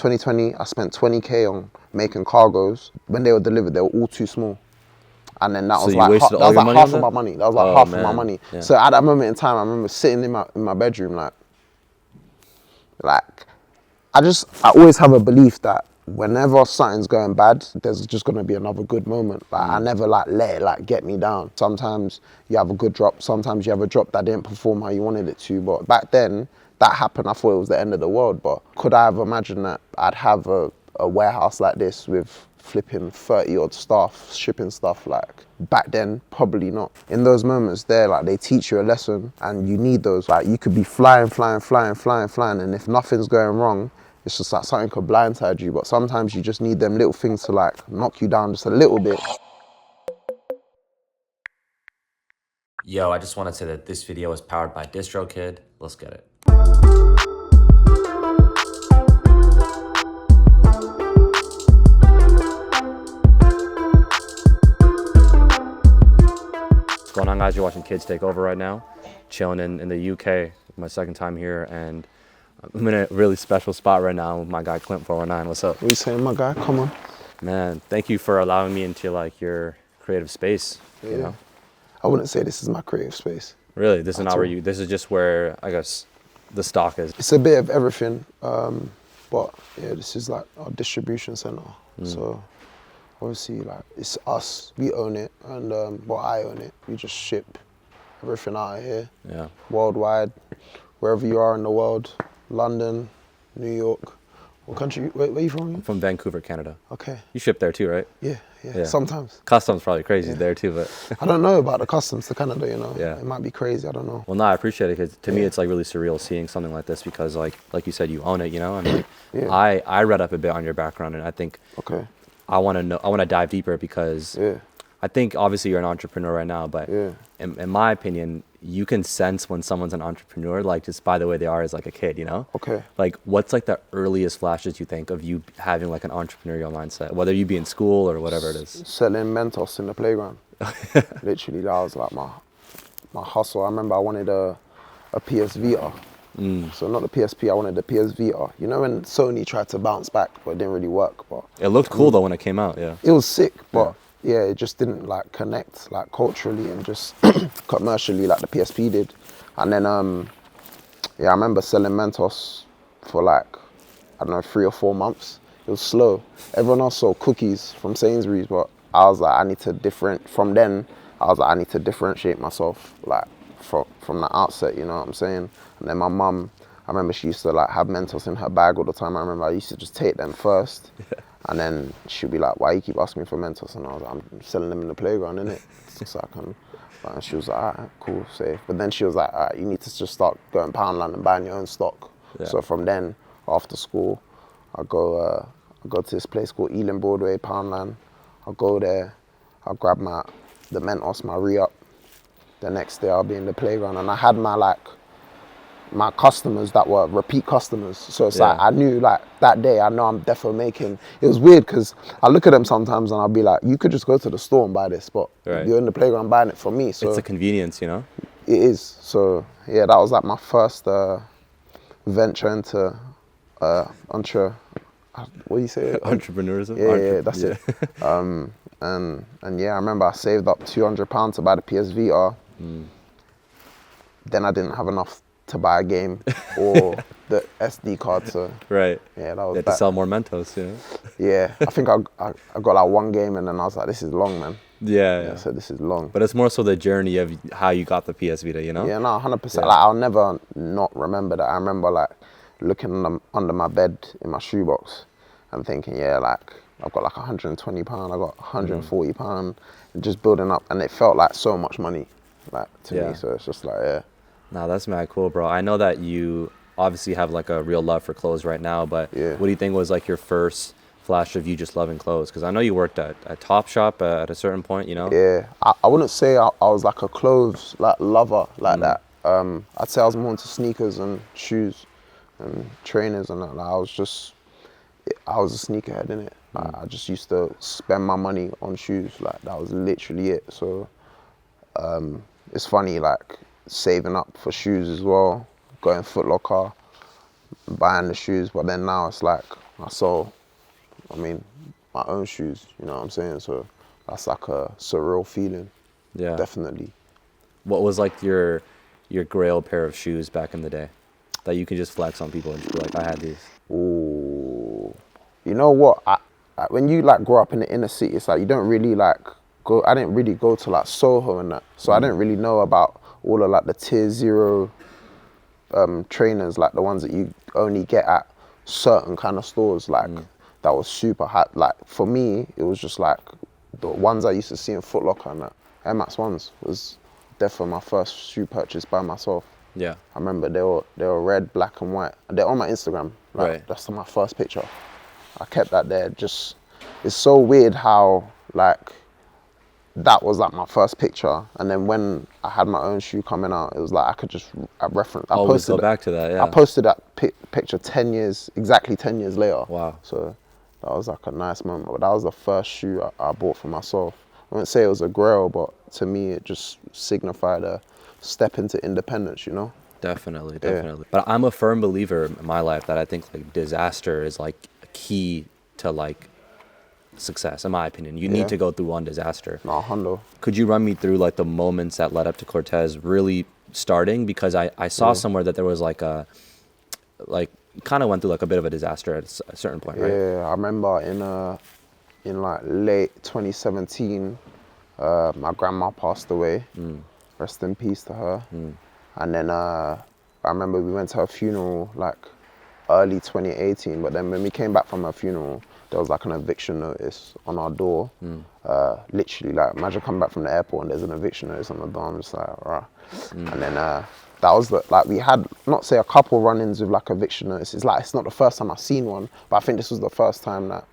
2020, I spent 20K on making cargos. When they were delivered, they were all too small. And then that was like, half of my money. That was like half of my money. Yeah. So at that moment in time, I remember sitting in my bedroom, like, I always have a belief that whenever something's going bad, there's just gonna be another good moment. Like I never like let it like get me down. Sometimes you have a good drop, sometimes you have a drop that didn't perform how you wanted it to. But back then, that happened, I thought it was the end of the world. But could I have imagined that I'd have a warehouse like this with flipping 30 odd staff shipping stuff? Like back then, probably not. In those moments there, like they teach you a lesson and you need those. Like you could be flying, and if nothing's going wrong, it's just like something could blindside you. But sometimes you just need them little things to like knock you down just a little bit. Yo, I just want to say that this video is powered by DistroKid. Let's get it. What's going on, guys? You're watching Kids Take Over right now. Chilling in the UK, my second time here, and I'm in a really special spot right now with my guy Clint419. What's up? What are you saying, my guy? Come on. Man, thank you for allowing me into like your creative space. Yeah. You know? I wouldn't say this is my creative space. Really? This is not where this is just where, I guess, the stock is. It's a bit of everything, but yeah, this is like our distribution center. So obviously, like, it's us, we own it, and I own it. We just ship everything out of here. Yeah. Worldwide, wherever you are in the world, London, New York. What country, where are you from? I'm from Vancouver, Canada. Okay. You ship there too, right? Yeah, sometimes. Customs probably crazy there too, but. I don't know about the customs to Canada, you know? Yeah. It might be crazy, I don't know. Well, no, I appreciate it, because to me it's like really surreal seeing something like this, because like you said, you own it, you know? And like, I read up a bit on your background, and I think I want to dive deeper, because I think obviously you're an entrepreneur right now, but in my opinion, you can sense when someone's an entrepreneur, like just by the way they are as like a kid, you know? Okay. Like what's like the earliest flashes you think of you having like an entrepreneurial mindset, whether you be in school or whatever it is? Selling Mentos in the playground. Literally, that was like my hustle. I remember I wanted a PS Vita. So not the PSP, I wanted the PS Vita. You know when Sony tried to bounce back, but it didn't really work. But it looked cool though when it came out, yeah. It was sick, but yeah, it just didn't like connect like culturally and just commercially like the PSP did. And then I remember selling Mentos for like, I don't know, 3 or 4 months. It was slow. Everyone else sold cookies from Sainsbury's, but I was like, I need to differentiate myself like from the outset, you know what I'm saying? And then my mum, I remember she used to like have Mentos in her bag all the time. I remember I used to just take them first. And then she'd be like, why you keep asking me for Mentos? And I was like, I'm selling them in the playground, innit? So I can, and she was like, all right, cool, safe. But then she was like, all right, you need to just start going Poundland and buying your own stock. Yeah. So from then, after school, I go to this place called Ealing Broadway, Poundland. I'll go there, I'll grab the Mentos, my re-up. The next day I'll be in the playground, and I had my customers that were repeat customers. So it's like, I knew like that day, I know I'm definitely making, it was weird because I look at them sometimes and I'll be like, you could just go to the store and buy this, but you're in the playground buying it for me. So it's a convenience, you know? It is. So yeah, that was like my first venture into what do you say? Entrepreneurism? Yeah, that's it. And yeah, I remember I saved up £200 to buy the PS Vita. Then I didn't have enough to buy a game or the SD card, so yeah, that was. You had to sell more Mentos, you know? Yeah, I think I got like one game, and then I was like, this is long, man. Yeah. So this is long. But it's more so the journey of how you got the PS Vita, you know? Yeah, no, 100%. Like I'll never not remember that. I remember like looking under my bed in my shoebox and thinking, yeah, like I've got like £120, I got £140, and just building up, and it felt like so much money, like to me. So it's just like, Nah, that's mad cool, bro. I know that you obviously have like a real love for clothes right now, but what do you think was like your first flash of you just loving clothes? Because I know you worked at Topshop at a certain point, you know? Yeah, I wouldn't say I was like a clothes like lover like that. I'd say I was more into sneakers and shoes and trainers and that. Like, I was a sneakerhead, innit? Like, I just used to spend my money on shoes. Like that was literally it. So it's funny, like saving up for shoes as well, going Foot Locker, buying the shoes. But then now it's like I saw, I mean, my own shoes, you know what I'm saying? So that's like a surreal feeling. Yeah. Definitely. What was like your grail pair of shoes back in the day that you can just flex on people and just be like, I had these? Ooh. You know what? When you like grow up in the inner city, it's like you don't really like go, I didn't really go to like Soho and that. So I didn't really know about all of like the tier 0 trainers, like the ones that you only get at certain kind of stores, like that was super hot. Like for me, it was just like the ones I used to see in Foot Locker and that. Air Max 1s was definitely my first shoe purchase by myself. Yeah. I remember they were red, black and white. They're on my Instagram. Like, right. That's my first picture. I kept that there. Just, it's so weird how like that was like my first picture, and then when I had my own shoe coming out, it was like I could just reference. I always go back to that. Yeah. I posted that picture exactly 10 years later. Wow. So that was like a nice moment. But that was the first shoe I bought for myself. I wouldn't say it was a grail, but to me it just signified a step into independence, you know? Definitely. But I'm a firm believer in my life that I think like disaster is like a key to like success, in my opinion. You need to go through one disaster. No, hundo. Could you run me through like the moments that led up to Corteiz really starting? Because I saw somewhere that there was like a, like kind of went through like a bit of a disaster at a certain point, right? Yeah, I remember in like late 2017, my grandma passed away. Rest in peace to her. And then I remember we went to her funeral like early 2018, but then when we came back from her funeral, there was like an eviction notice on our door. Literally, like, imagine coming back from the airport and there's an eviction notice on the door. I'm just like, rah. And then that was like, we had, not say a couple run-ins with like eviction notices. Like, it's not the first time I've seen one, but I think this was the first time that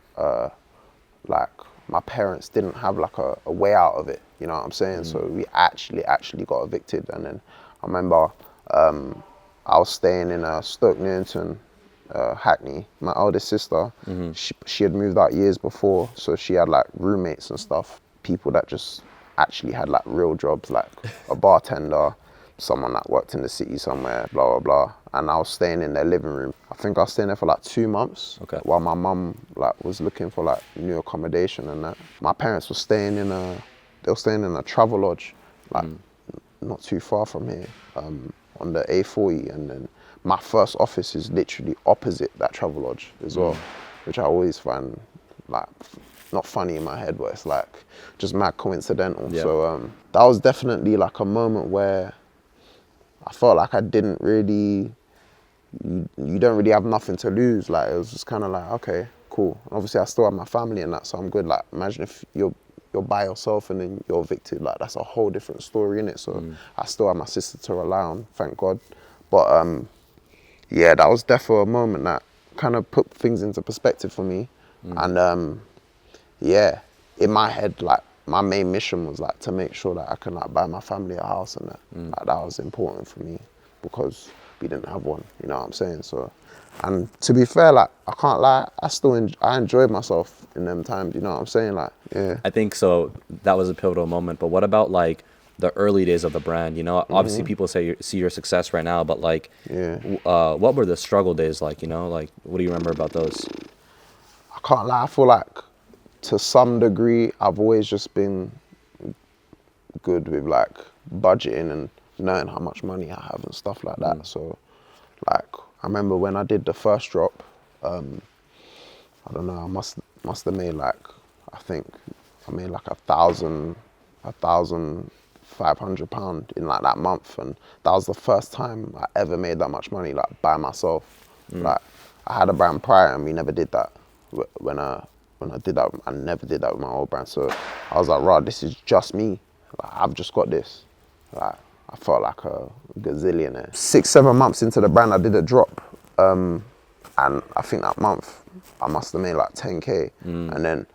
like my parents didn't have like a way out of it. You know what I'm saying? So we actually got evicted. And then I remember I was staying in Stoke Newington, Hackney. My eldest sister, she had moved out years before, so she had like roommates and stuff, people that just actually had like real jobs, like a bartender, someone that worked in the city somewhere, blah, blah, blah. And I was staying in their living room. I think I was staying there for like 2 months while my mum like was looking for like new accommodation and that. My parents were staying in a Travelodge, like not too far from here, on the A40, and then my first office is literally opposite that Travelodge as well, which I always find like not funny in my head, but it's like just mad coincidental. So that was definitely like a moment where I felt like I didn't really, you don't really have nothing to lose. Like, it was just kind of like, okay, cool. And obviously I still have my family and that, so I'm good. Like, imagine if you're by yourself and then you're evicted, like that's a whole different story, innit? So I still have my sister to rely on, thank God. But yeah, that was definitely a moment that kind of put things into perspective for me. And yeah, in my head, like my main mission was like to make sure that I can like buy my family a house and that. Like, that was important for me because we didn't have one, you know what I'm saying? So, and to be fair, like I can't lie, I enjoyed myself in them times, you know what I'm saying? Like, yeah. I think so. That was a pivotal moment. But what about like the early days of the brand? You know, obviously people see your success right now, but like, what were the struggle days like? You know, like what do you remember about those? I can't lie. I feel like to some degree, I've always just been good with like budgeting and knowing how much money I have and stuff like that. So, like, I remember when I did the first drop, I don't know, I must have made like, I think I made like £1,500 in like that month, and that was the first time I ever made that much money like by myself. Like, I had a brand prior and we never did that. When I did that, I never did that with my old brand. So I was like, right, this is just me. Like, I've just got this. Like, I felt like a gazillionaire. 6-7 months into the brand, I did a drop. And I think that month, I must have made like 10K. And then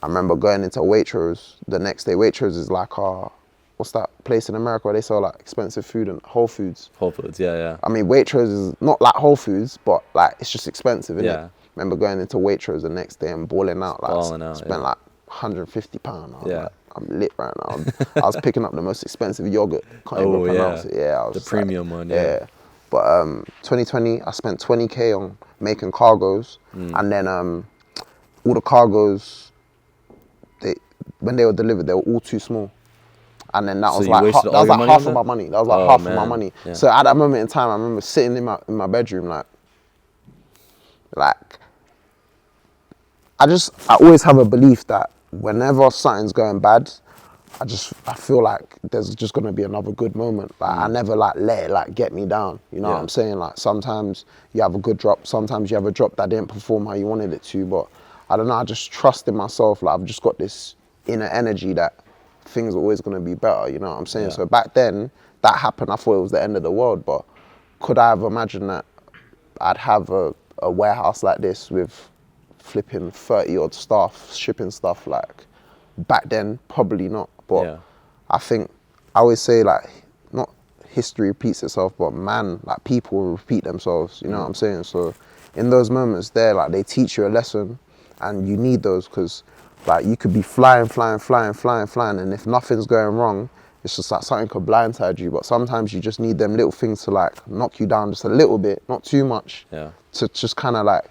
I remember going into Waitrose the next day. Waitrose is like what's that place in America where they sell like expensive food, and Whole Foods? Whole Foods, yeah. I mean, Waitrose is not like Whole Foods, but like it's just expensive, isn't it? Remember going into Waitrose the next day and balling out. Like, spent like £150. I was like, I'm lit right now. I was picking up the most expensive yogurt. Can't even pronounce it. Yeah, I was the premium one. Yeah. But 2020, I spent 20K on making cargos, and then all the cargos, when they were delivered, they were all too small. And then that was like half of my money. That was like half of my money. Yeah. So at that moment in time, I remember sitting in my bedroom, like I always have a belief that whenever something's going bad, I feel like there's just gonna be another good moment. Like I never like let it like get me down. You know what I'm saying? Like sometimes you have a good drop, sometimes you have a drop that didn't perform how you wanted it to, but I don't know, I just trust in myself. Like I've just got this inner energy that things are always gonna be better, you know what I'm saying? So back then, that happened, I thought it was the end of the world, but could I have imagined that I'd have a warehouse like this with flipping 30 odd staff, shipping stuff? Like back then, probably not. But I think, I always say like, not history repeats itself, but man, like people will repeat themselves, you know what I'm saying? So in those moments there, like they teach you a lesson and you need those, because like you could be flying, and if nothing's going wrong, it's just like something could blindside you. But sometimes you just need them little things to like knock you down just a little bit, not too much, to just kind of like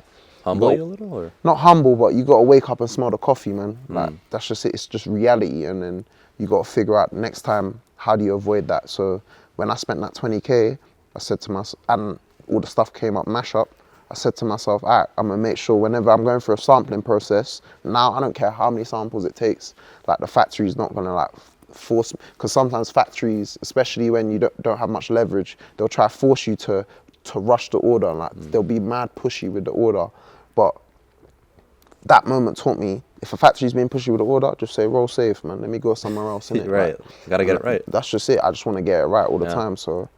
humble you a little, or not humble, but you got to wake up and smell the coffee, man. Like that's just it. It's just reality, and then you got to figure out next time how do you avoid that. So when I spent that 20K, I said to myself, and all the stuff came up mashup, I said to myself, all right, I'm gonna make sure whenever I'm going through a sampling process, now I don't care how many samples it takes, like the factory's not gonna like force, because sometimes factories, especially when you don't have much leverage, they'll try to force you to rush the order, and like they'll be mad pushy with the order. But that moment taught me, if a factory's being pushy with the order, just say roll safe, man. Let me go somewhere else, innit? Right, like, you gotta get it right. That's just it. I just want to get it right all the time. So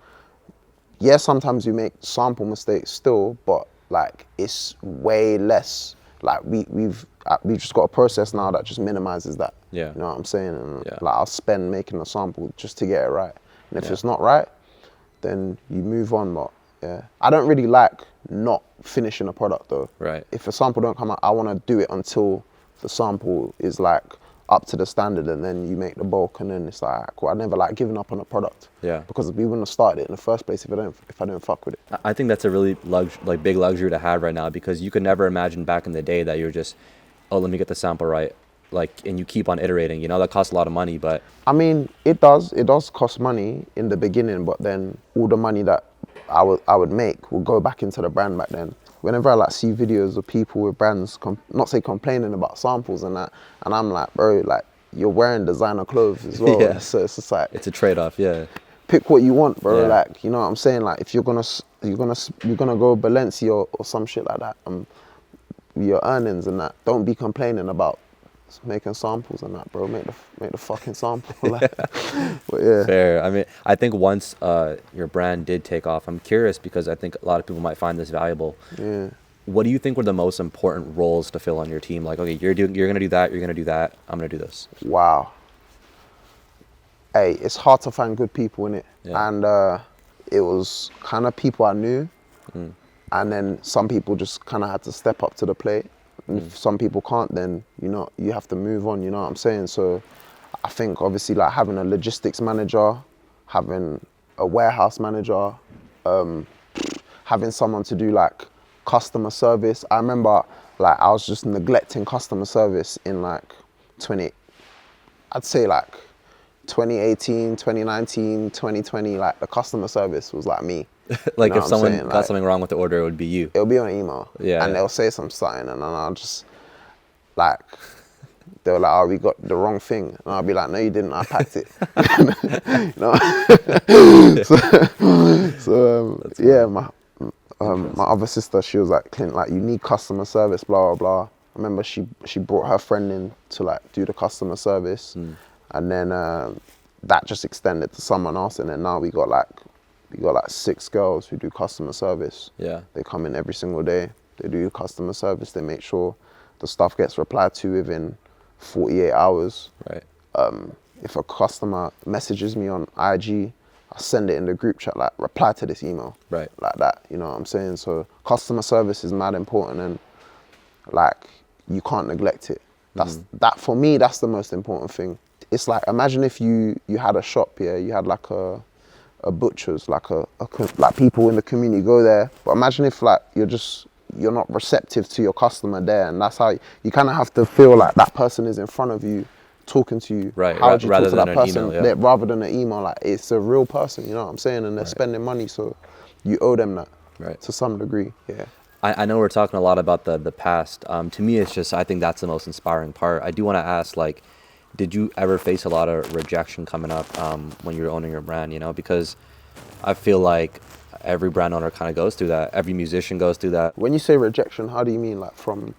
yeah, sometimes you make sample mistakes still, but like it's way less. Like we've just got a process now that just minimizes that. Yeah. You know what I'm saying? And like I'll spend making a sample just to get it right. And if it's not right, then you move on. But yeah, I don't really like not finishing a product though. Right. If a sample don't come out, I want to do it until the sample is like up to the standard, and then you make the bulk, and then it's like, well, I never like giving up on a product. Yeah. Because we wouldn't have started it in the first place if I don't fuck with it. I think that's a really big luxury to have right now, because you could never imagine back in the day that you're just, oh, let me get the sample right, like, and you keep on iterating. You know, that costs a lot of money, but I mean, it does cost money in the beginning, but then all the money that I would make will go back into the brand back then. Whenever I like see videos of people with brands, not say complaining about samples and that, and I'm like, bro, like you're wearing designer clothes as well. Yeah. So it's just like, it's a trade-off. Yeah. Pick what you want, bro. Yeah. Like, you know what I'm saying? Like if you're gonna go Balenciaga or some shit like that, your earnings and that, don't be complaining about making samples and that, bro. Make the fucking sample. Like, but yeah. Fair. I mean, I think once your brand did take off, I'm curious because I think a lot of people might find this valuable. Yeah. What do you think were the most important roles to fill on your team? Like, okay, you're gonna do that, you're gonna do that, I'm gonna do this. Wow. Hey, it's hard to find good people in it, and it was kind of people I knew, and then some people just kind of had to step up to the plate. If some people can't, then you have to move on, you know what I'm saying? So I think obviously like having a logistics manager, having a warehouse manager, having someone to do like customer service. I remember like I was just neglecting customer service in like 2018, 2019, 2020, like the customer service was like me. Like you know if someone got something wrong with the order, it would be you. It'll be on email. Yeah. And they'll say something, and then I'll just like, they're like, oh, we got the wrong thing. And I'll be like, no, you didn't, I packed it. You know? Yeah, my other sister, she was like, Clint, like you need customer service, blah, blah, blah. I remember she brought her friend in to like do the customer service. And then that just extended to someone else. And then now we got like 6 girls who do customer service. Yeah. They come in every single day. They do customer service. They make sure the stuff gets replied to within 48 hours. Right. If a customer messages me on IG, I send it in the group chat, like reply to this email. Right. Like that, you know what I'm saying? So customer service is mad important, and like you can't neglect it. That for me, that's the most important thing. It's like, imagine if you had a shop, yeah, you had like a a butcher's, like like people in the community go there. But imagine if like you're not receptive to your customer there, and that's how you kind of have to feel like that person is in front of you, talking to you. Right. How would you rather talk to than that an person? email, yeah. Rather than an email, like it's a real person. You know what I'm saying? And they're spending money, so you owe them that. Right. To some degree. Yeah. I know we're talking a lot about the past. To me, it's just, I think that's the most inspiring part. I do want to ask, like, did you ever face a lot of rejection coming up when you're owning your brand, you know? Because I feel like every brand owner kind of goes through that. Every musician goes through that. When you say rejection, how do you mean? Like from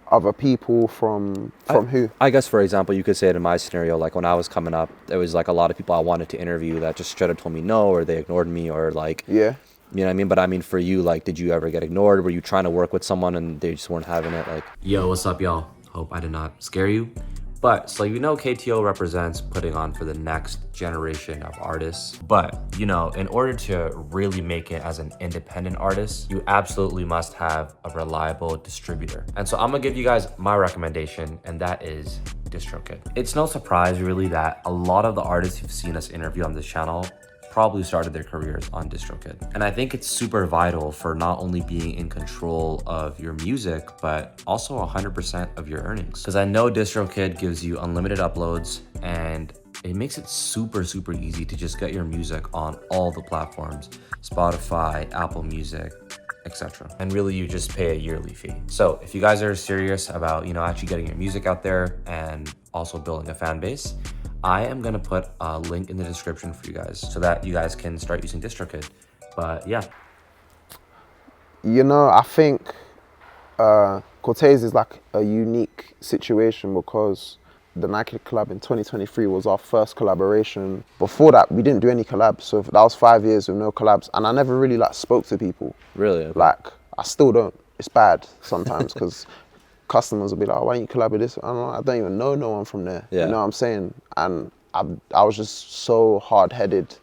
other people, from who? I guess, for example, you could say it in my scenario, like when I was coming up, there was like a lot of people I wanted to interview that just straight up told me no, or they ignored me, or like... Yeah. You know what I mean? But I mean, for you, like, did you ever get ignored? Were you trying to work with someone and they just weren't having it? Like, yo, what's up, y'all? Hope I did not scare you. But so you know, KTO represents putting on for the next generation of artists. But you know, in order to really make it as an independent artist, you absolutely must have a reliable distributor. And so I'm gonna give you guys my recommendation, and that is DistroKid. It's no surprise really that a lot of the artists you've seen us interview on this channel probably started their careers on DistroKid. And I think it's super vital for not only being in control of your music, but also 100% of your earnings. Because I know DistroKid gives you unlimited uploads, and it makes it super, super easy to just get your music on all the platforms, Spotify, Apple Music, etc. And really, you just pay a yearly fee. So if you guys are serious about, you know, actually getting your music out there and also building a fan base, I am gonna put a link in the description for you guys so that you guys can start using DistroKid. But yeah. You know, I think Corteiz is like a unique situation because the Nike collab in 2023 was our first collaboration. Before that, we didn't do any collabs. So that was 5 years with no collabs. And I never really like spoke to people. really? Okay. Like, I still don't. It's bad sometimes because customers will be like, oh, why don't you collab with this? I don't even know no one from there. Yeah. You know what I'm saying? And I was just so hard-headed,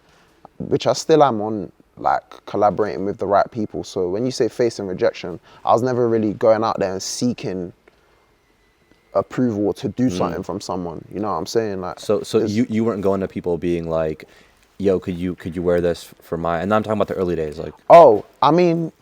which I still am on, like collaborating with the right people. So when you say facing rejection, I was never really going out there and seeking approval to do something from someone. You know what I'm saying? Like, so you weren't going to people being like, yo, could you wear this for my, and I'm talking about the early days, like. Oh, I mean,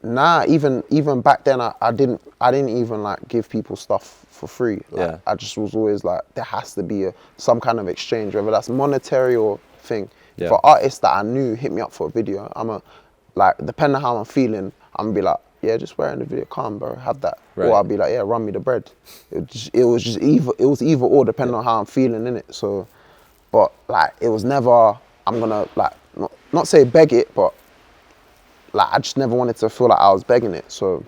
nah, even back then, I didn't even like give people stuff for free. Like, Yeah. I just was always like, there has to be some kind of exchange, whether that's monetary or thing. Yeah. For artists that I knew hit me up for a video, like, depending on how I'm feeling, I'm gonna be like, yeah, just wear in the video, calm, bro, have that. Right. Or I'll be like, yeah, run me the bread. It was either or, depending on how I'm feeling in it. So, but like, it was never, I'm gonna like, not say beg it, but like, I just never wanted to feel like I was begging it, so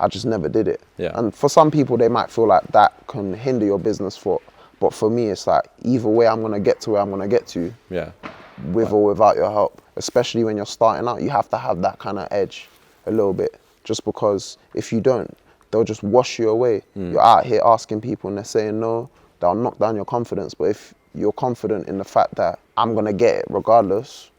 I just never did it. Yeah. And for some people, they might feel like that can hinder your business, but for me, it's like, either way, I'm gonna get to where I'm gonna get to. Yeah. With or without your help. Especially when you're starting out, you have to have that kind of edge a little bit. Just because if you don't, they'll just wash you away. You're out here asking people and they're saying no, they'll knock down your confidence. But if you're confident in the fact that I'm gonna get it regardless,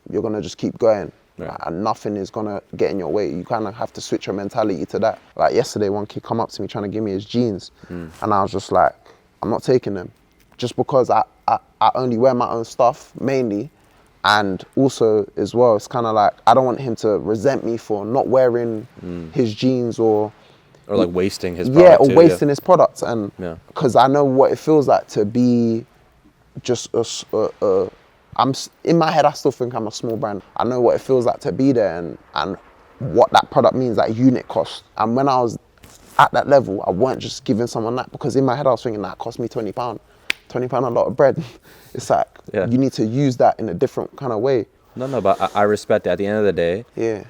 you're gonna just keep going. Right. And nothing is gonna get in your way. You kind of have to switch your mentality to that. Like yesterday, one kid come up to me trying to give me his jeans, and I was just like, I'm not taking them, just because I only wear my own stuff mainly, and also as well, it's kind of like I don't want him to resent me for not wearing his jeans or like wasting his product. Or wasting his products, and Yeah. because I know what it feels like to be just I'm in my head, I still think I'm a small brand. I know what it feels like to be there and what that product means, that unit cost. And when I was at that level, I weren't just giving someone that, because in my head I was thinking that cost me £20. £20 a lot of bread. It's like, you need to use that in a different kind of way. No, but I respect it. At the end of the day, yeah.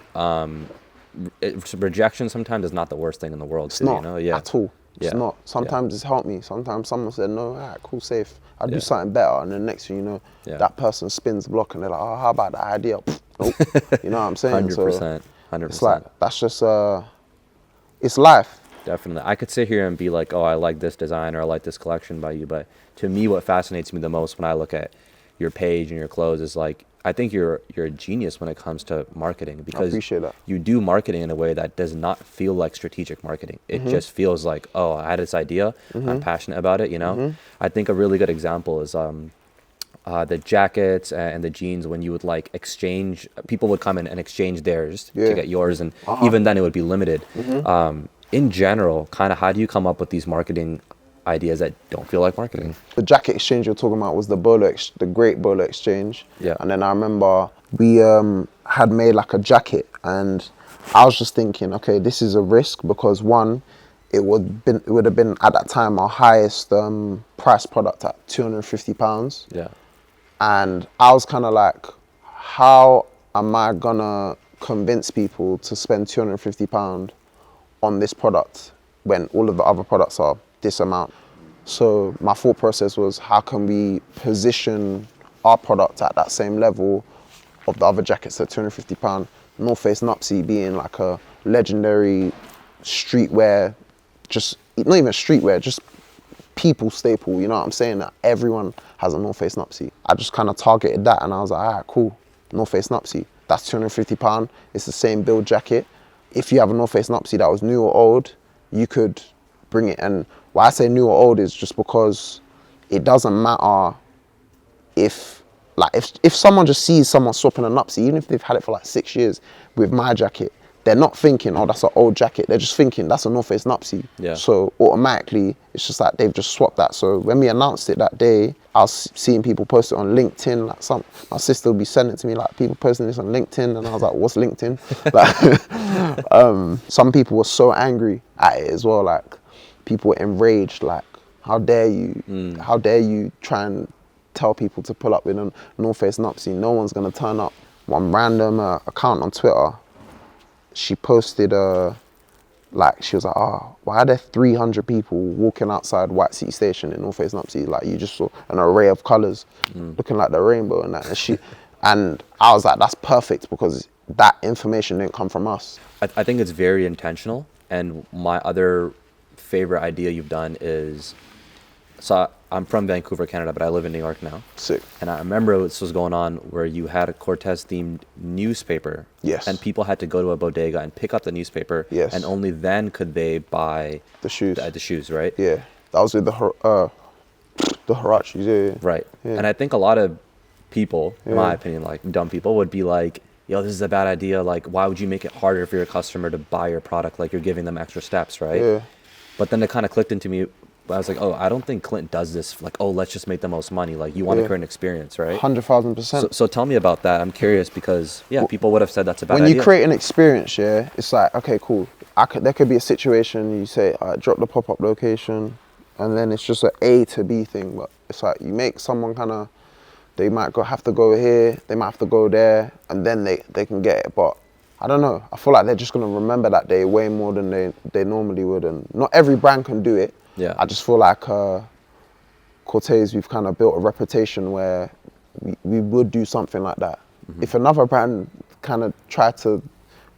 Rejection sometimes is not the worst thing in the world. It's not you know? Yeah. at all. It's not. Sometimes it's helped me. Sometimes someone said, no, all right, cool, safe. I'll do something better. And then next thing you know, that person spins the block and they're like, oh, how about that idea? Nope. You know what I'm saying? 100%. 100%. It's like, that's just, it's life. Definitely. I could sit here and be like, oh, I like this design or I like this collection by you. But to me, what fascinates me the most when I look at your page and your clothes is like, I think you're a genius when it comes to marketing, because I appreciate that. You do marketing in a way that does not feel like strategic marketing. It just feels like, oh, I had this idea, I'm passionate about it, you know? I think a really good example is the jackets and the jeans, when you would like exchange, people would come in and exchange theirs to get yours, and even then it would be limited. In general, kind of how do you come up with these marketing ideas that don't feel like marketing? The jacket exchange you're talking about was the the great bolo exchange. Yeah. And then I remember we had made like a jacket, and I was just thinking, okay, this is a risk because one, it would have been at that time our highest price product at £250. Yeah. And I was kind of like, how am I gonna convince people to spend £250 on this product when all of the other products are this amount? So my thought process was, how can we position our product at that same level of the other jackets at £250? North Face Nupsy being like a legendary streetwear, just not even streetwear, just people staple, you know what I'm saying? That everyone has a North Face Nupsy. I just kind of targeted that, and I was like, all right, cool, North Face Nupsy. That's £250. It's the same build jacket. If you have a North Face Nupsy that was new or old, you could bring it. And why I say new or old is just because it doesn't matter if someone just sees someone swapping a Nupsy, even if they've had it for like 6 years with my jacket, they're not thinking, oh, that's an old jacket. They're just thinking that's a North Face Nupsy. Yeah. So automatically, it's just like they've just swapped that. So when we announced it that day, I was seeing people post it on LinkedIn. Like my sister would be sending it to me, like people posting this on LinkedIn, and I was like, what's LinkedIn? Like, some people were so angry at it as well. Like people were enraged. Like, how dare you? How dare you try and tell people to pull up with a North Face Nupsy? No one's gonna turn up. One random account on Twitter, she posted like, she was like, oh, why are there 300 people walking outside White City Station in North Face Nupsy? Like, you just saw an array of colours looking like the rainbow and that. And I was like, that's perfect, because that information didn't come from us. I think it's very intentional. And my other favorite idea you've done is, so I'm from Vancouver, Canada, but I live in New York now. Sick. And I remember this was going on where you had a Corteiz themed newspaper. Yes. And people had to go to a bodega and pick up the newspaper. Yes. And only then could they buy the shoes. The shoes, right? Yeah. That was with the Huaraches, yeah. Right. Yeah. And I think a lot of people, in my opinion, like dumb people, would be like, yo, this is a bad idea. Like, why would you make it harder for your customer to buy your product? Like, you're giving them extra steps, right? Yeah. But then it kind of clicked into me. I was like, oh, I don't think Clint does this. Like, oh, let's just make the most money. Like, you want to create an experience, right? 100,000%. So tell me about that. I'm curious because, people would have said that's a bad idea. When you create an experience, it's like, okay, cool. There could be a situation, you say, drop the pop-up location, and then it's just an A to B thing. But it's like, you make someone kind of, they might have to go here, they might have to go there, and then they can get it. But I don't know. I feel like they're just going to remember that day way more than they normally would. And not every brand can do it. Yeah. I just feel like Corteiz, we've kind of built a reputation where we would do something like that. Mm-hmm. If another brand kind of try to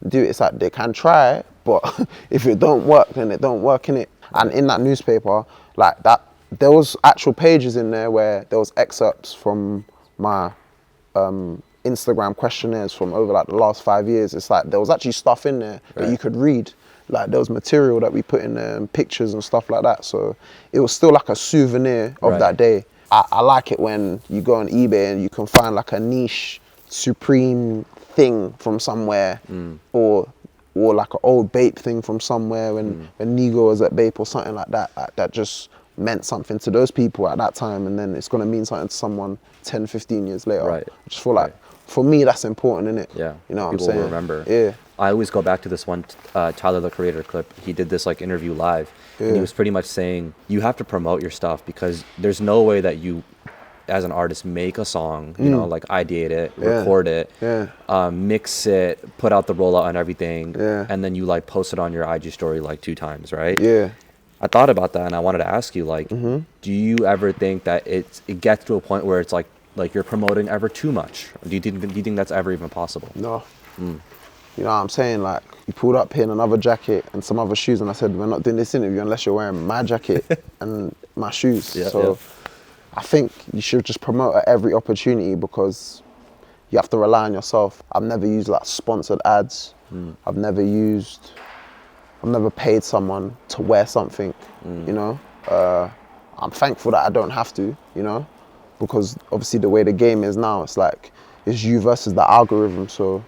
do it, it's like they can try, but if it don't work, then it don't work, innit? And in that newspaper, like that, there was actual pages in there where there was excerpts from my Instagram questionnaires from over like the last 5 years. It's like there was actually stuff in there that you could read. Like there was material that we put in there and pictures and stuff like that. So it was still like a souvenir of that day. I like it when you go on eBay and you can find like a niche, supreme thing from somewhere, or like an old Bape thing from somewhere when Nigo was at Bape or something like that. That just meant something to those people at that time, and then it's gonna mean something to someone 10, 15 years later. Right. I just feel like for me that's important, innit? Yeah. You know what People I'm saying? will remember. Yeah. I always go back to this one Tyler the Creator clip. He did this like interview live, and he was pretty much saying you have to promote your stuff because there's no way that you, as an artist, make a song, you know, like ideate it, record it, mix it, put out the rollout and everything, and then you like post it on your IG story like 2 times, right? Yeah. I thought about that and I wanted to ask you, like, do you ever think that it gets to a point where it's like you're promoting ever too much? Do you think that's ever even possible? No. You know what I'm saying? Like, you pulled up here in another jacket and some other shoes, and I said, we're not doing this interview unless you're wearing my jacket and my shoes. So I think you should just promote at every opportunity because you have to rely on yourself. I've never used like sponsored ads. I've never paid someone to wear something, you know? I'm thankful that I don't have to, you know? because obviously the way the game is now, it's like, it's you versus the algorithm. So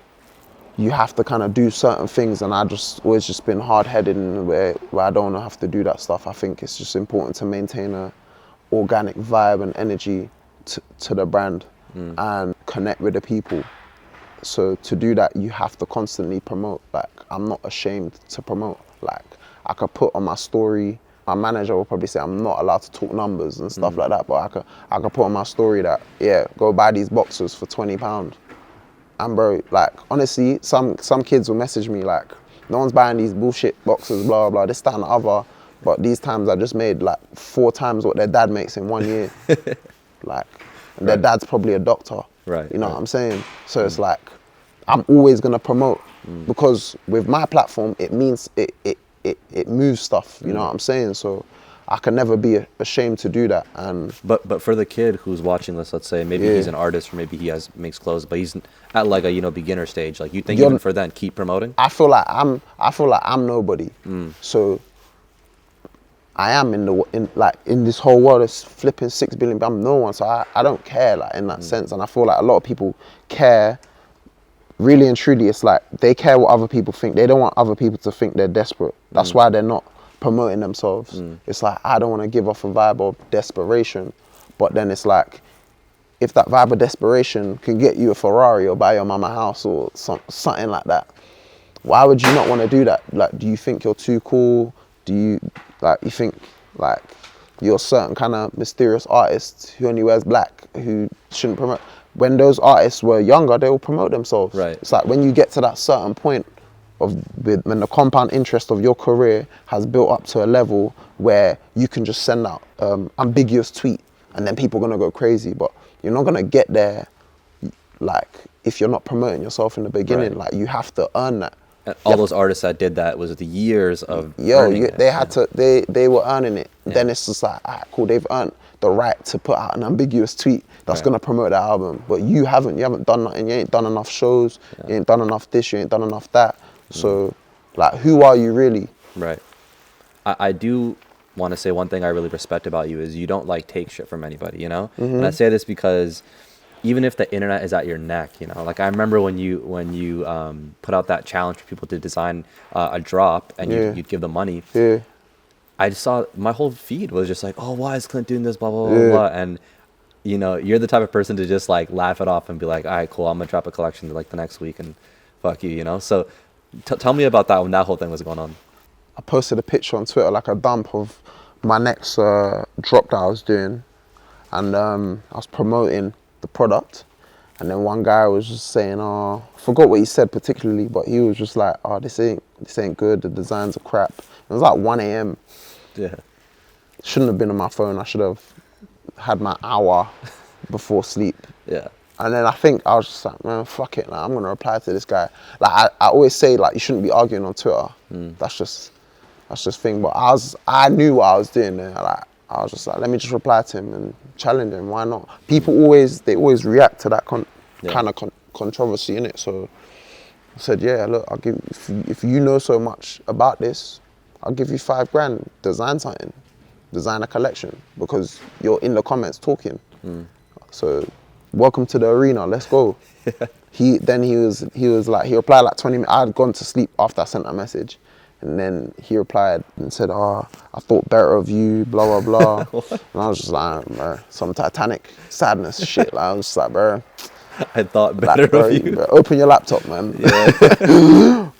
you have to kind of do certain things, and I just always just been hard-headed in a way where I don't want to have to do that stuff. I think it's just important to maintain a organic vibe and energy to the brand and connect with the people. So to do that, you have to constantly promote. Like, I'm not ashamed to promote. Like, I could put on my story, my manager will probably say I'm not allowed to talk numbers and stuff like that, but I could put on my story that, yeah, go buy these boxers for £20. And bro, like, honestly, some kids will message me like, no one's buying these bullshit boxes, blah, blah, this, that, and the other. But these times I just made like 4 times what their dad makes in 1 year. Like, and their dad's probably a doctor. Right. You know what I'm saying? So it's like, I'm always gonna promote because with my platform, it means it moves stuff. You know what I'm saying? So I can never be ashamed to do that. And but for the kid who's watching this, let's say maybe he's an artist or maybe he makes clothes, but he's at like a beginner stage. Like, you think even for them, keep promoting? I feel like I'm nobody. So I am in this whole world that's flipping 6 billion. But I'm no one, so I don't care like in that sense. And I feel like a lot of people care. Really and truly, it's like they care what other people think. They don't want other people to think they're desperate. That's why they're not promoting themselves. It's like, I don't want to give off a vibe of desperation, but then it's like, if that vibe of desperation can get you a Ferrari or buy your mama a house or something like that, why would you not want to do that? Like, do you think you're too cool? Do you you think like you're a certain kind of mysterious artist who only wears black, who shouldn't promote? When those artists were younger, they will promote themselves. Right. It's like when you get to that certain point when the compound interest of your career has built up to a level where you can just send out ambiguous tweet and then people are gonna go crazy. But you're not gonna get there like if you're not promoting yourself in the beginning. Like, you have to earn that. And all those artists that did that was the years of they had to, they were earning it. Then it's just like, cool, they've earned the right to put out an ambiguous tweet that's gonna promote that album. But you haven't done nothing. You ain't done enough shows. You ain't done enough this. You ain't done enough that. So, like, who are you really? Right. I do want to say one thing I really respect about you is you don't like take shit from anybody, you know? And I say this because even if the internet is at your neck, you know, like I remember when you put out that challenge for people to design a drop and you'd give them money. Yeah. I just saw my whole feed was just like, oh, why is Clint doing this, blah, blah, blah, blah. And, you know, you're the type of person to just like laugh it off and be like, all right, cool, I'm going to drop a collection like the next week and fuck you, you know? So tell me about that when that whole thing was going on. I posted a picture on Twitter, like a dump of my next drop that I was doing. And I was promoting the product. And then one guy was just saying, I forgot what he said particularly, but he was just like, this ain't good, the designs are crap. It was like 1 a.m. Yeah. Shouldn't have been on my phone. I should have had my hour before sleep. Yeah. And then I think I was just like, man, fuck it. Like, I'm gonna reply to this guy. Like I always say, like, you shouldn't be arguing on Twitter. That's just thing. But I knew what I was doing there. Like, I was just like, let me just reply to him and challenge him. Why not? People always react to that kind of controversy in it. So I said, yeah, look, I'll give if you know so much about this, I'll give you $5,000. Design something, design a collection, because you're in the comments talking. So welcome to the arena. Let's go. He replied like 20 minutes. I had gone to sleep after I sent that message. And then he replied and said, I thought better of you, blah, blah, blah. And I was just like, bro, some Titanic sadness shit. Like, I was just like, bro. I thought better of you. Bro, open your laptop, man. Yeah.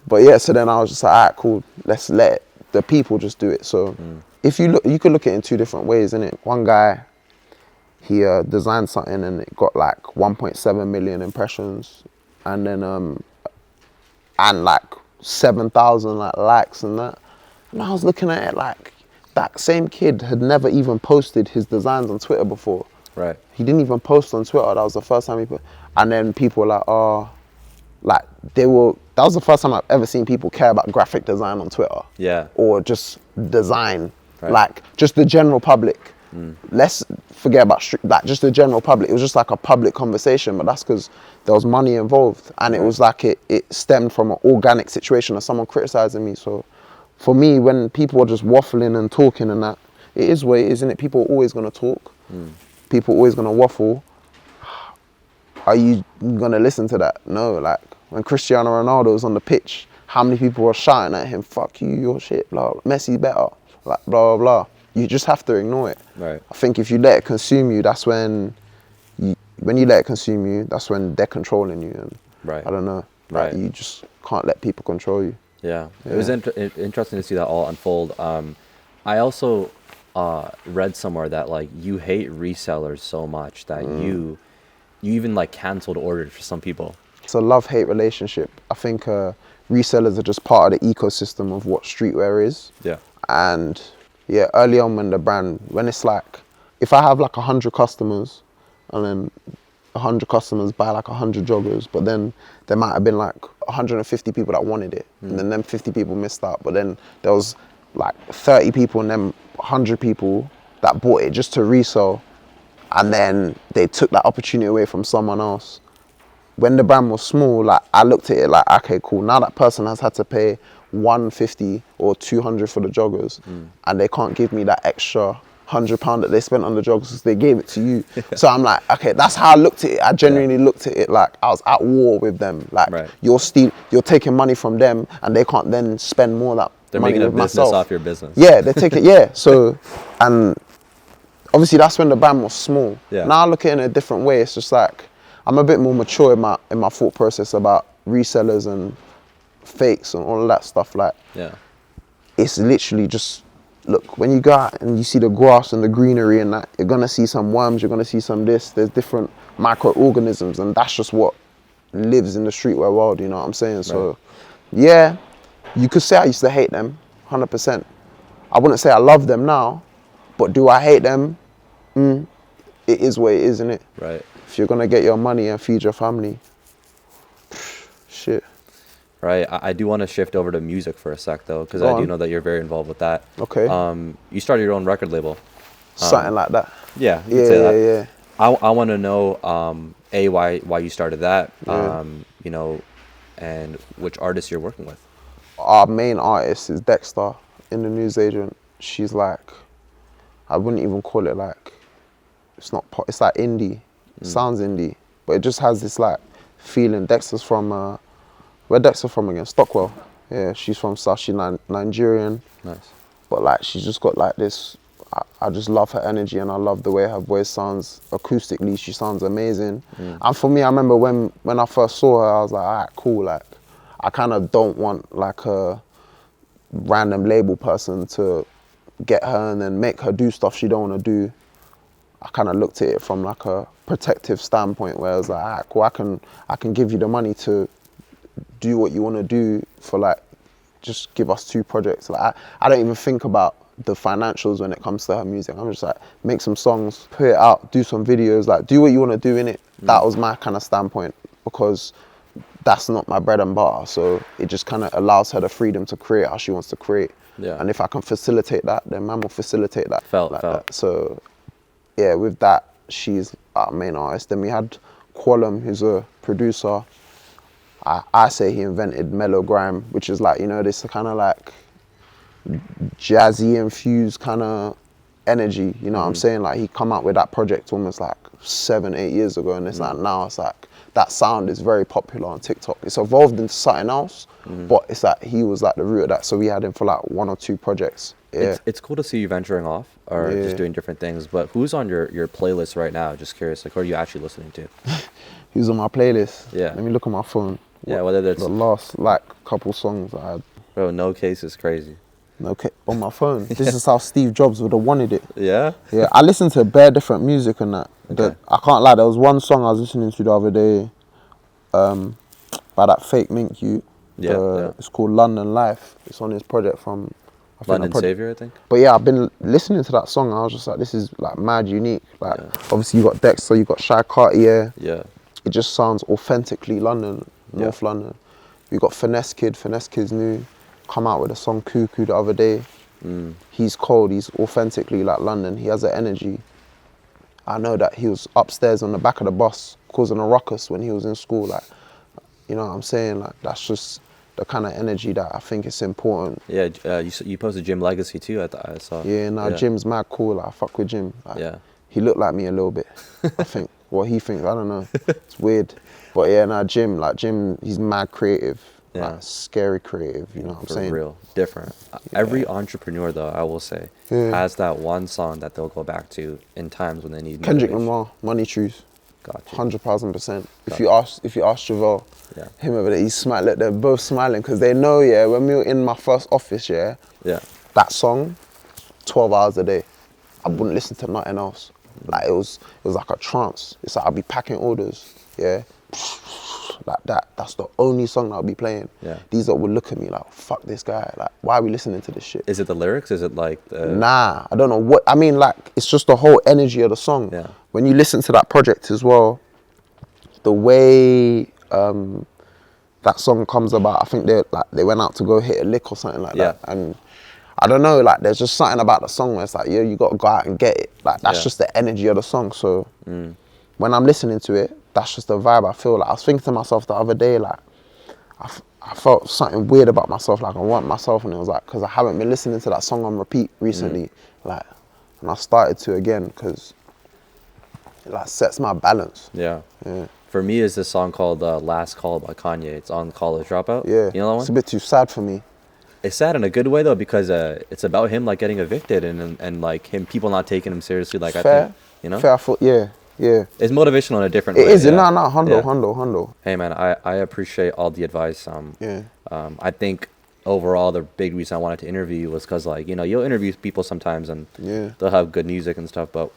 But yeah, so then I was just like, all right, cool. Let's let the people just do it. So if you look, you could look at it in 2 different ways, innit? One guy, he designed something and it got like 1.7 million impressions. And then, and like 7,000 like likes and that. And I was looking at it like that same kid had never even posted his designs on Twitter before. Right. He didn't even post on Twitter. That was the first time he put. And then people were like, that was the first time I've ever seen people care about graphic design on Twitter. Yeah. Or just design, right. Like just the general public. Let's forget about like just the general public. It was just like a public conversation, but that's because there was money involved, and it was like it stemmed from an organic situation of someone criticizing me. So for me, when people are just waffling and talking and that, it is what it is, isn't it? People are always gonna talk. people always gonna waffle. Are you gonna listen to that? No, like when Cristiano Ronaldo was on the pitch, how many people were shouting at him, fuck you, your shit, blah, Messi better, like blah, blah, blah. You just have to ignore it. Right. I think if you let it consume you, that's when you let it consume you, that's when they're controlling you. And right. I don't know, right. You just can't let people control you. Yeah, it was interesting to see that all unfold. I also read somewhere that like you hate resellers so much that you even like canceled orders for some people. It's a love-hate relationship. I think resellers are just part of the ecosystem of what streetwear is. Yeah. And yeah, early on when it's like, if I have like 100 customers and then 100 customers buy like 100 joggers, but then there might have been like 150 people that wanted it, and then them 50 people missed out, but then there was like 30 people and then 100 people that bought it just to resell, and then they took that opportunity away from someone else. When the brand was small, like I looked at it like, okay, cool, now that person has had to pay 150 or 200 for the joggers, and they can't give me that extra £100 that they spent on the joggers because they gave it to you. So I'm like, okay, that's how I looked at it. I genuinely looked at it like I was at war with them. Like you're taking money from them, and they can't then spend more that they're money making a with business myself. Off your business. Yeah, they take it. Yeah. So, and obviously that's when the brand was small. Yeah. Now I look at it in a different way. It's just like I'm a bit more mature in my thought process about resellers and fakes and all of that stuff. Like, it's literally just, look, when you go out and you see the grass and the greenery and that, you're gonna see some worms, you're gonna see some this, there's different microorganisms, and that's just what lives in the streetwear world, you know what I'm saying? So, yeah, you could say I used to hate them, 100%. I wouldn't say I love them now, but do I hate them? It is what it is, isn't it? Right. If you're gonna get your money and feed your family, shit. Right. I do want to shift over to music for a sec, though, because I do know that you're very involved with that. Okay. You started your own record label. Something like that. Yeah. You could say that. Yeah. I want to know, why you started that, you know, and which artists you're working with. Our main artist is Dexter in the newsagent. She's like, I wouldn't even call it like, it's not pop, it's like indie. It sounds indie, but it just has this like feeling. Dexter's from, where Dexter from again? Stockwell. Yeah, she's from South, she's Nigerian. Nice. But like, she's just got like this, I just love her energy, and I love the way her voice sounds acoustically. She sounds amazing. And for me, I remember when I first saw her, I was like, all right, cool. Like, I kind of don't want like a random label person to get her and then make her do stuff she don't want to do. I kind of looked at it from like a protective standpoint, where I was like, all right, cool, I can give you the money to do what you want to do for like, just give us 2 projects. Like I don't even think about the financials when it comes to her music. I'm just like, make some songs, put it out, do some videos, like do what you want to do in it. That was my kind of standpoint, because that's not my bread and butter. So it just kind of allows her the freedom to create how she wants to create. Yeah. And if I can facilitate that, then man will facilitate that. Felt. That. So yeah, with that, she's our main artist. Then we had Qualum, who's a producer. I say he invented mellow grime, which is like, you know, this kind of like jazzy infused kind of energy, you know what I'm saying? Like, he come out with that project almost like 7-8 years ago, and it's like, now it's like, that sound is very popular on TikTok. It's evolved into something else, but it's like, he was like the root of that. So we had him for like 1 or 2 projects. Yeah. It's cool to see you venturing off or just doing different things, but who's on your playlist right now? Just curious, like, who are you actually listening to? Who's on my playlist? Yeah. Let me look at my phone. Yeah, whether that's the last like couple songs I had. Bro, No Case is crazy. Okay, on my phone. This is how Steve Jobs would have wanted it. Yeah? Yeah, I listen to bare different music and that. Okay. I can't lie, there was one song I was listening to the other day by that fakemink youth. It's called London Life. It's on his project from... London Savior, I think. But yeah, I've been listening to that song, and I was just like, this is like mad unique. Like, obviously you got Dexter, you got CARTIER. Yeah. It just sounds authentically London, North London. We got Finessekid. Finessekid's new. Come out with a song Cuckoo the other day. He's cold, he's authentically like London. He has an energy. I know that he was upstairs on the back of the bus causing a ruckus when he was in school. Like, you know what I'm saying? Like, that's just the kind of energy that I think is important. Yeah, you posted Jim Legxacy too, I saw. Yeah, Jim's mad cool. Like, I fuck with Jim. Like, he looked like me a little bit. I think what he thinks, I don't know. It's weird. But yeah, nah, Jim, he's mad creative. Yeah. Like, scary creative, you know what I'm saying? For real, different. Every entrepreneur, though, I will say, has that one song that they'll go back to in times when they need Kendrick motivation. Lamar, Money Truth. Gotcha. 100,000%. If you ask Javelle, Yeah. him over there, he's smiling. They're both smiling because they know, yeah, when we were in my first office, yeah, that song, 12 hours a day, I wouldn't listen to nothing else. Like it was like a trance. It's like I'd be packing orders, yeah, like that. That's the only song that I'll be playing. Yeah. These lot would look at me like, fuck this guy. Like, why are we listening to this shit? Is it the lyrics? Is it like the... Nah, I don't know what, I mean, like, it's just the whole energy of the song. Yeah. When you listen to that project as well, the way that song comes about, I think they went out to go hit a lick or something like that. And I don't know, like, there's just something about the song where it's like, yo, you got to go out and get it. Like, that's just the energy of the song. So when I'm listening to it, that's just the vibe I feel. Like, I was thinking to myself the other day, like, I felt something weird about myself, like I want myself, and it was like, because I haven't been listening to that song on repeat recently, like, and I started to again, because it like sets my balance. Yeah. For me, is this song called Last Call by Kanye. It's on College Dropout. Yeah. You know that one? It's a bit too sad for me. It's sad in a good way, though, because it's about him, like, getting evicted and like, people not taking him seriously, like, Fair. I think, you know? Fair, yeah. It's motivational in a different way. It is, hundo. Hey, man, I appreciate all the advice. I think overall the big reason I wanted to interview you was because, like, you know, you'll interview people sometimes and they'll have good music and stuff, but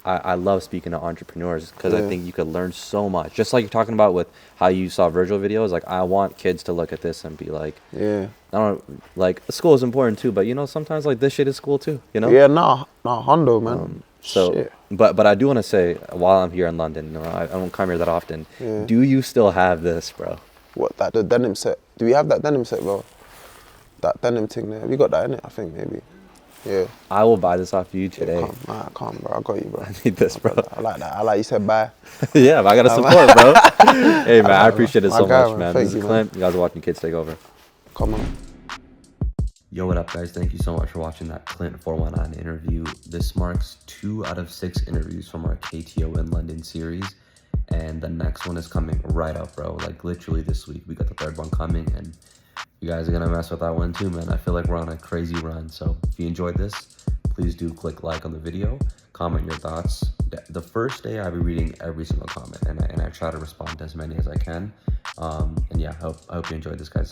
I love speaking to entrepreneurs because I think you could learn so much. Just like you're talking about with how you saw Virgil videos, like, I want kids to look at this and be like, I don't, like, school is important too, but, you know, sometimes, like, this shit is school too, you know? Yeah, nah, hundo, man. So, shit. but I do want to say, while I'm here in London, you know, I don't come here that often. Do you still have this, bro? What, the denim set? Do we have that denim set, bro? That denim thing there. Have you got that in it? I think maybe. Yeah. I will buy this off you today. Calm, bro. I got you, bro. I need this, bro. I like that. I like you said bye. Yeah, but I got to support, bro. Hey, man, I appreciate it so guy, much, man. This is Clint. You guys are watching Kids Take Over. Come on. Yo, what up, guys? Thank you so much for watching that Clint419 interview. This marks 2 out of 6 interviews from our KTO in London series. And the next one is coming right up, bro. Like, literally this week. We got the 3rd one coming, and you guys are going to mess with that one too, man. I feel like we're on a crazy run. So if you enjoyed this, please do click like on the video, comment your thoughts. The first day I'll be reading every single comment, and I try to respond to as many as I can. And yeah, I hope you enjoyed this, guys.